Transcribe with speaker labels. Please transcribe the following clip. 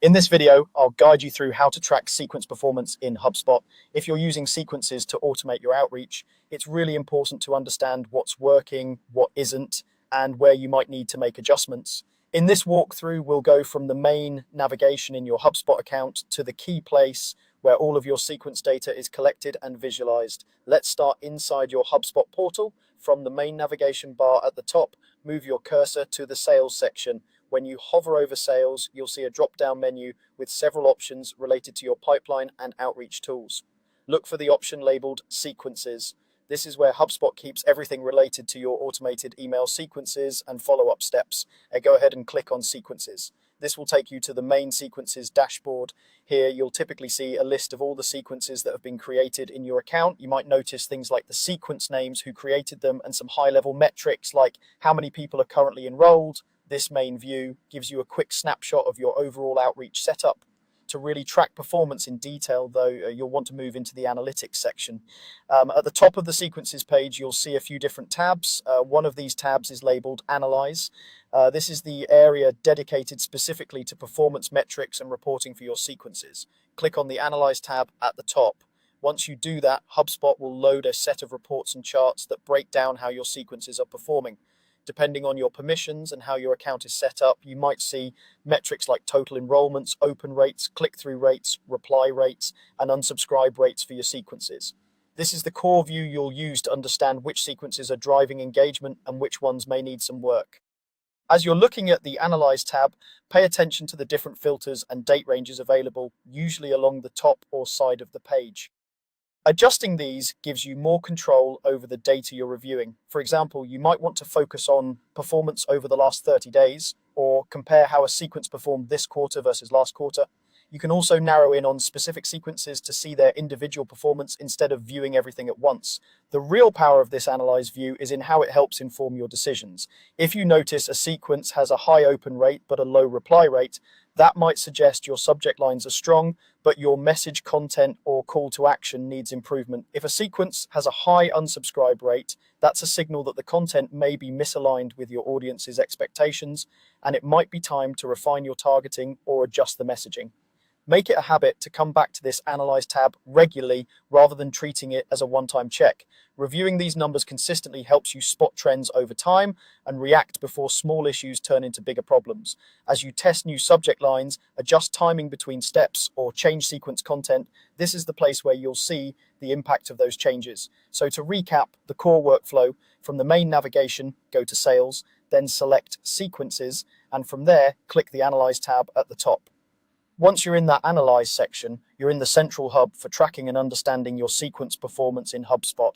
Speaker 1: In this video, I'll guide you through how to track sequence performance in HubSpot. If you're using sequences to automate your outreach, it's really important to understand what's working, what isn't, and where you might need to make adjustments. In this walkthrough, we'll go from the main navigation in your HubSpot account to the key place where all of your sequence data is collected and visualized. Let's start inside your HubSpot portal. From the main navigation bar at the top, move your cursor to the sales section. When you hover over sales, you'll see a drop-down menu with several options related to your pipeline and outreach tools. Look for the option labeled Sequences. This is where HubSpot keeps everything related to your automated email sequences and follow-up steps. Go ahead and click on Sequences. This will take you to the main sequences dashboard. Here, you'll typically see a list of all the sequences that have been created in your account. You might notice things like the sequence names, who created them, and some high-level metrics like how many people are currently enrolled. This main view gives you a quick snapshot of your overall outreach setup. To really track performance in detail, though, you'll want to move into the analytics section. At the top of the sequences page, you'll see a few different tabs. One of these tabs is labeled Analyze. This is the area dedicated specifically to performance metrics and reporting for your sequences. Click on the Analyze tab at the top. Once you do that, HubSpot will load a set of reports and charts that break down how your sequences are performing. Depending on your permissions and how your account is set up, you might see metrics like total enrollments, open rates, click-through rates, reply rates, and unsubscribe rates for your sequences. This is the core view you'll use to understand which sequences are driving engagement and which ones may need some work. As you're looking at the Analyze tab, pay attention to the different filters and date ranges available, usually along the top or side of the page. Adjusting these gives you more control over the data you're reviewing. For example, you might want to focus on performance over the last 30 days or compare how a sequence performed this quarter versus last quarter. You can also narrow in on specific sequences to see their individual performance instead of viewing everything at once. The real power of this Analyze view is in how it helps inform your decisions. If you notice a sequence has a high open rate but a low reply rate, that might suggest your subject lines are strong, but your message content or call to action needs improvement. If a sequence has a high unsubscribe rate, that's a signal that the content may be misaligned with your audience's expectations, and it might be time to refine your targeting or adjust the messaging. Make it a habit to come back to this Analyze tab regularly rather than treating it as a one-time check. Reviewing these numbers consistently helps you spot trends over time and react before small issues turn into bigger problems. As you test new subject lines, adjust timing between steps, or change sequence content, this is the place where you'll see the impact of those changes. So to recap the core workflow, from the main navigation, go to Sales, then select Sequences, and from there, click the Analyze tab at the top. Once you're in that Analyze section, you're in the central hub for tracking and understanding your sequence performance in HubSpot.